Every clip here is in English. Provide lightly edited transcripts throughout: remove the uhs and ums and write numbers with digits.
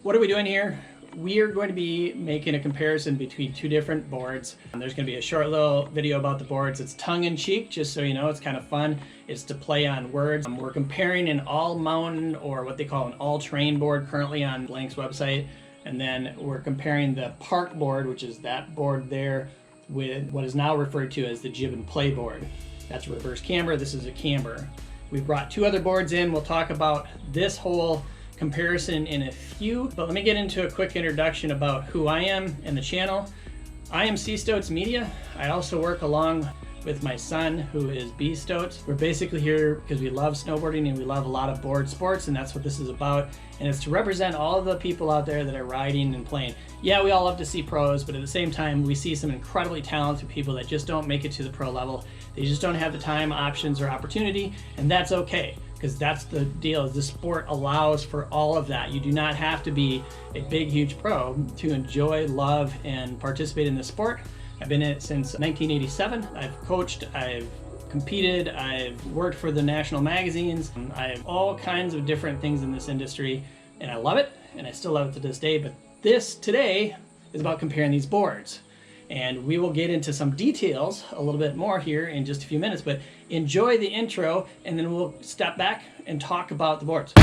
what are we doing here? We are going to be making a comparison between two different boards. And there's going to be a short little video about the boards. It's tongue-in-cheek, just so you know. It's kind of fun. It's to play on words. We're comparing an all-mountain, or what they call an all-terrain board, currently on Blank's website. And then we're comparing the park board, which is that board there, with what is now referred to as the jib and play board. That's a reverse camber. This is a camber. We've brought two other boards in. We'll talk about this whole comparison in a few, but let me get into a quick introduction about who I am and the channel. I am C Stoats Media. I also work along with my son, who is B Stoats. We're basically here because we love snowboarding and we love a lot of board sports, and that's what this is about. And it's to represent all of the people out there that are riding and playing. Yeah, we all love to see pros, but at the same time, we see some incredibly talented people that just don't make it to the pro level. They just don't have the time, options, or opportunity, and that's okay. Because that's the deal, is the sport allows for all of that. You do not have to be a big, huge pro to enjoy, love, and participate in the sport. I've been in it since 1987. I've coached, I've competed, I've worked for the national magazines. I have all kinds of different things in this industry, and I love it, and I still love it to this day. But this today is about comparing these boards. And we will get into some details a little bit more here in just a few minutes, but enjoy the intro and then we'll step back and talk about the boards.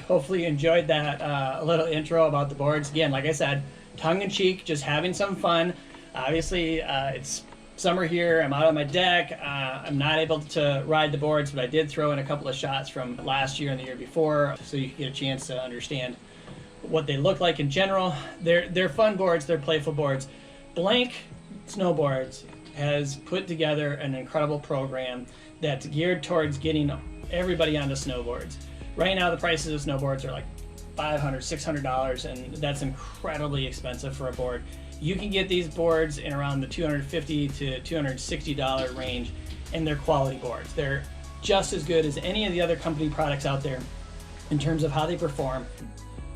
Hopefully you enjoyed that little intro about the boards. Again, like I said, tongue-in-cheek, just having some fun. Obviously, it's summer here. I'm out on my deck. I'm not able to ride the boards, but I did throw in a couple of shots from last year and the year before, so you can get a chance to understand what they look like in general. They're fun boards. They're playful boards. Blank Snowboards has put together an incredible program that's geared towards getting everybody onto snowboards. Right now, the prices of snowboards are like $500, $600, and that's incredibly expensive for a board. You can get these boards in around the $250 to $260 range, and they're quality boards. They're just as good as any of the other company products out there in terms of how they perform.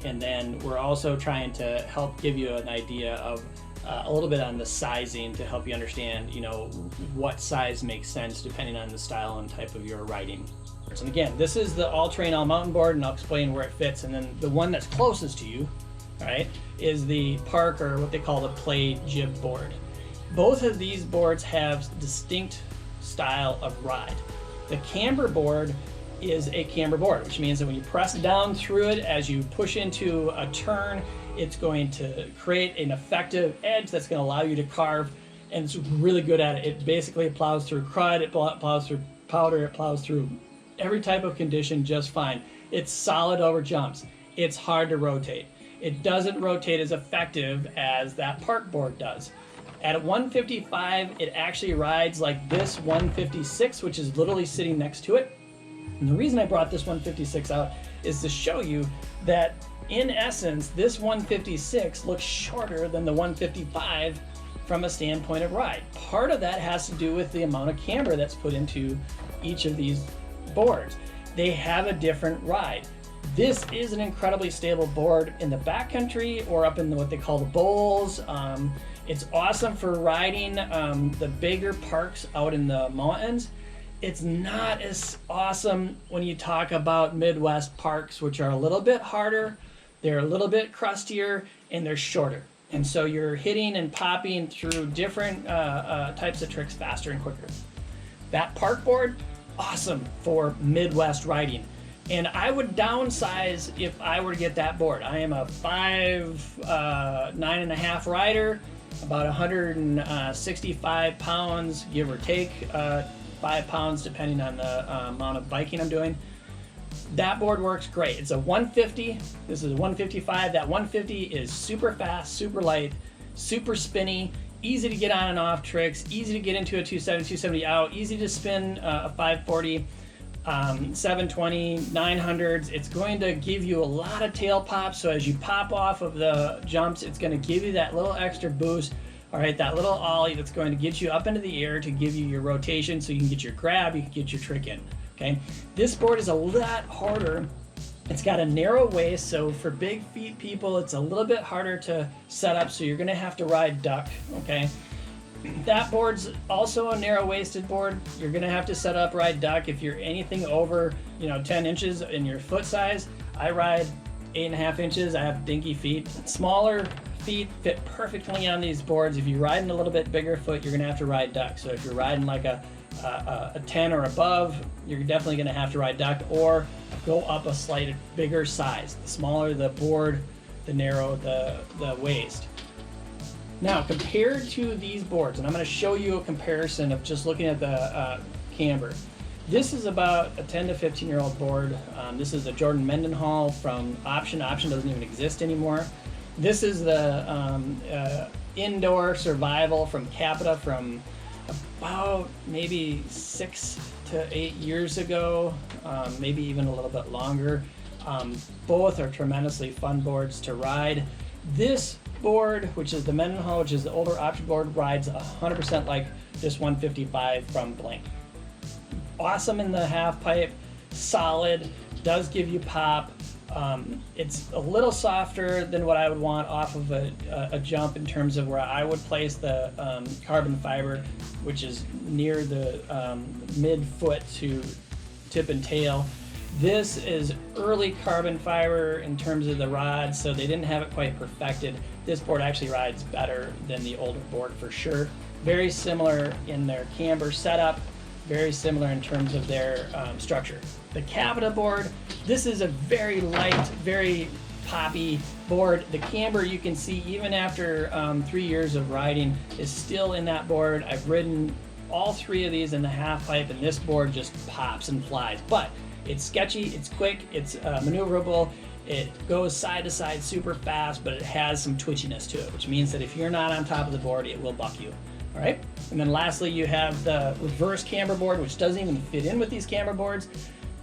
And then we're also trying to help give you an idea of a little bit on the sizing to help you understand, you know, what size makes sense depending on the style and type of your riding. And again, this is the all-terrain, all-mountain board, and I'll explain where it fits. And then the one that's closest to you, all right, is the park, or what they call the play jib board. Both of these boards have distinct style of ride. The camber board is a camber board, which means that when you press down through it as you push into a turn, it's going to create an effective edge that's going to allow you to carve, and it's really good at it. It basically plows through crud, it plows through powder, it plows through every type of condition just fine. It's solid over jumps. It's hard to rotate. It doesn't rotate as effective as that park board does. At 155, it actually rides like this 156, which is literally sitting next to it. And the reason I brought this 156 out is to show you that in essence, this 156 looks shorter than the 155 from a standpoint of ride. Part of that has to do with the amount of camber that's put into each of these boards. They have a different ride. This is an incredibly stable board in the backcountry or up in what they call the bowls. It's awesome for riding the bigger parks out in the mountains. It's not as awesome when you talk about Midwest parks, which are a little bit harder, they're a little bit crustier, and they're shorter. And so you're hitting and popping through different types of tricks faster and quicker. That park board, awesome for Midwest riding. And I would downsize if I were to get that board. I am a 9.5 rider, about 165 pounds, give or take 5 pounds, depending on the amount of biking I'm doing. That board works great. It's a 150. This is a 155. That 150 is super fast, super light, super spinny, easy to get on and off tricks, easy to get into a 270, 270 out, easy to spin a 540, 720, 900s. It's going to give you a lot of tail pops. So as you pop off of the jumps, it's going to give you that little extra boost. All right, that little ollie that's going to get you up into the air to give you your rotation so you can get your grab, you can get your trick in. Okay, this board is a lot harder. It's got a narrow waist, so for big feet people, it's a little bit harder to set up, so you're gonna have to ride duck, okay? That board's also a narrow-waisted board. You're gonna have to set up ride duck. If you're anything over, 10 inches in your foot size, I ride 8.5 inches. I have dinky feet. Smaller feet fit perfectly on these boards. If you're riding a little bit bigger foot, you're gonna have to ride duck. So if you're riding like a 10 or above, you're definitely going to have to ride duck or go up a slight bigger size. The smaller the board, the narrower the waist. Now, compared to these boards, and I'm going to show you a comparison of just looking at the camber. This is about a 10 to 15-year-old board. This is a Jordan Mendenhall from Option. Option doesn't even exist anymore. This is the Indoor Survival from Capita from about maybe 6 to 8 years ago, maybe even a little bit longer. Both are tremendously fun boards to ride. This board, which is the Mendenhall, which is the older Option board, rides 100% like this 155 from Blink. Awesome in the half pipe, solid, does give you pop. It's a little softer than what I would want off of a jump in terms of where I would place the carbon fiber, which is near the mid-foot to tip and tail. This is early carbon fiber in terms of the rod, so they didn't have it quite perfected. This board actually rides better than the older board for sure. Very similar in their camber setup, very similar in terms of their structure. The Capita board, this is a very light, very poppy board. The camber, you can see even after 3 years of riding, is still in that board. I've ridden all 3 of these in the half pipe, and this board just pops and flies. But it's sketchy, it's quick, it's maneuverable, it goes side to side super fast, but it has some twitchiness to it, which means that if you're not on top of the board, it will buck you. All right, and then lastly, you have the reverse camber board, which doesn't even fit in with these camber boards.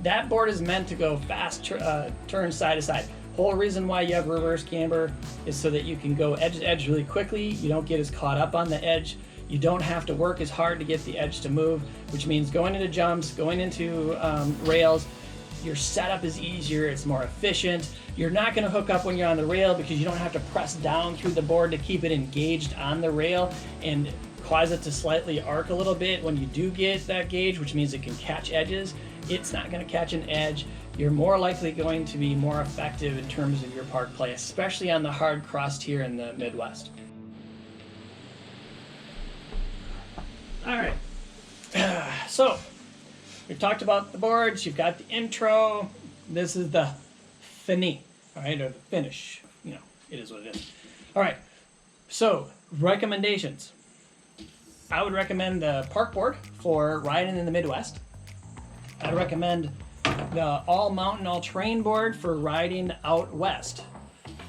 That board is meant to go fast turn side to side. Whole reason why you have reverse camber is so that you can go edge to edge really quickly. You don't get as caught up on the edge. You don't have to work as hard to get the edge to move, which means going into jumps, going into rails, your setup is easier, it's more efficient. You're not going to hook up when you're on the rail because you don't have to press down through the board to keep it engaged on the rail and cause it to slightly arc a little bit when you do get that gauge, which means it can catch edges. It's not going to catch an edge. You're more likely going to be more effective in terms of your park play, especially on the hard crust here in the Midwest. All right, so we've talked about the boards, you've got the intro, this is the fini, all right, or the finish, it is what it is. All right, so recommendations. I would recommend the park board for riding in the Midwest. I'd recommend the all mountain, all terrain board for riding out west.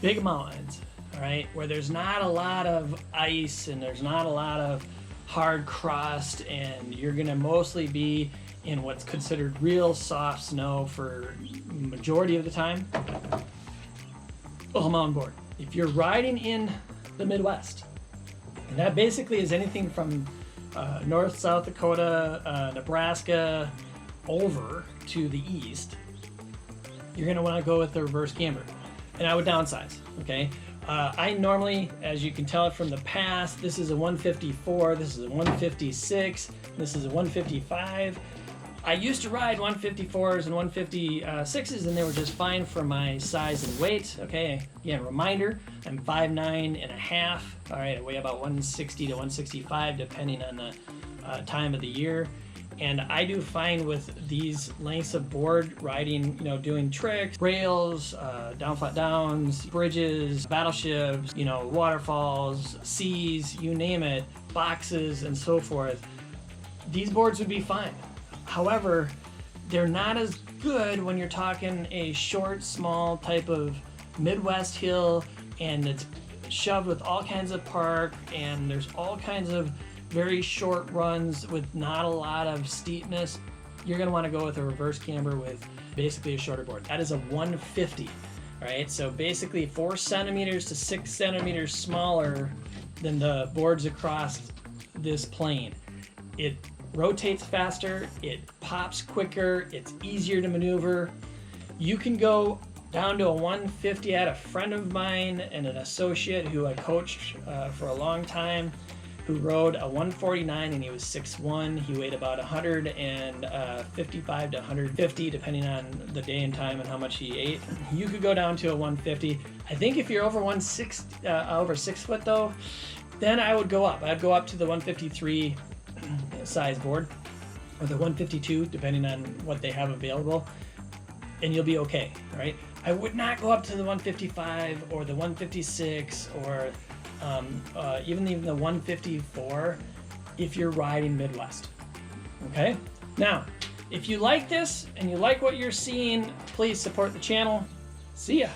Big mountains, all right, where there's not a lot of ice and there's not a lot of hard crust, and you're gonna mostly be in what's considered real soft snow for majority of the time. All mountain board. If you're riding in the Midwest, And that basically is anything from North, South Dakota, Nebraska, over to the east. You're going to want to go with the reverse camber. And I would downsize, okay? I normally, as you can tell from the past, this is a 154, this is a 156, this is a 155. I used to ride 154s and 156s, and they were just fine for my size and weight. Okay, again, reminder, I'm 5'9.5". All right, I weigh about 160 to 165, depending on the time of the year. And I do fine with these lengths of board riding, you know, doing tricks, rails, down flat downs, bridges, battleships, you know, waterfalls, seas, you name it, boxes, and so forth. These boards would be fine. However, they're not as good when you're talking a short, small type of Midwest hill, and it's shoved with all kinds of park, and there's all kinds of very short runs with not a lot of steepness. You're gonna wanna go with a reverse camber with basically a shorter board. That is a 150, right? So basically 4 centimeters to 6 centimeters smaller than the boards across this plane. It rotates faster, it pops quicker, it's easier to maneuver. You can go down to a 150. I had a friend of mine and an associate who I coached for a long time, who rode a 149, and he was 6'1". He weighed about 155 to 150, depending on the day and time and how much he ate. You could go down to a 150. I think if you're over over 6 foot though, then I would go up. I'd go up to the 153 size board, or the 152, depending on what they have available, and you'll be okay, right? I would not go up to the 155 or the 156 or even the 154 if you're riding Midwest. Okay? Now, if you like this and you like what you're seeing, please support the channel. See ya.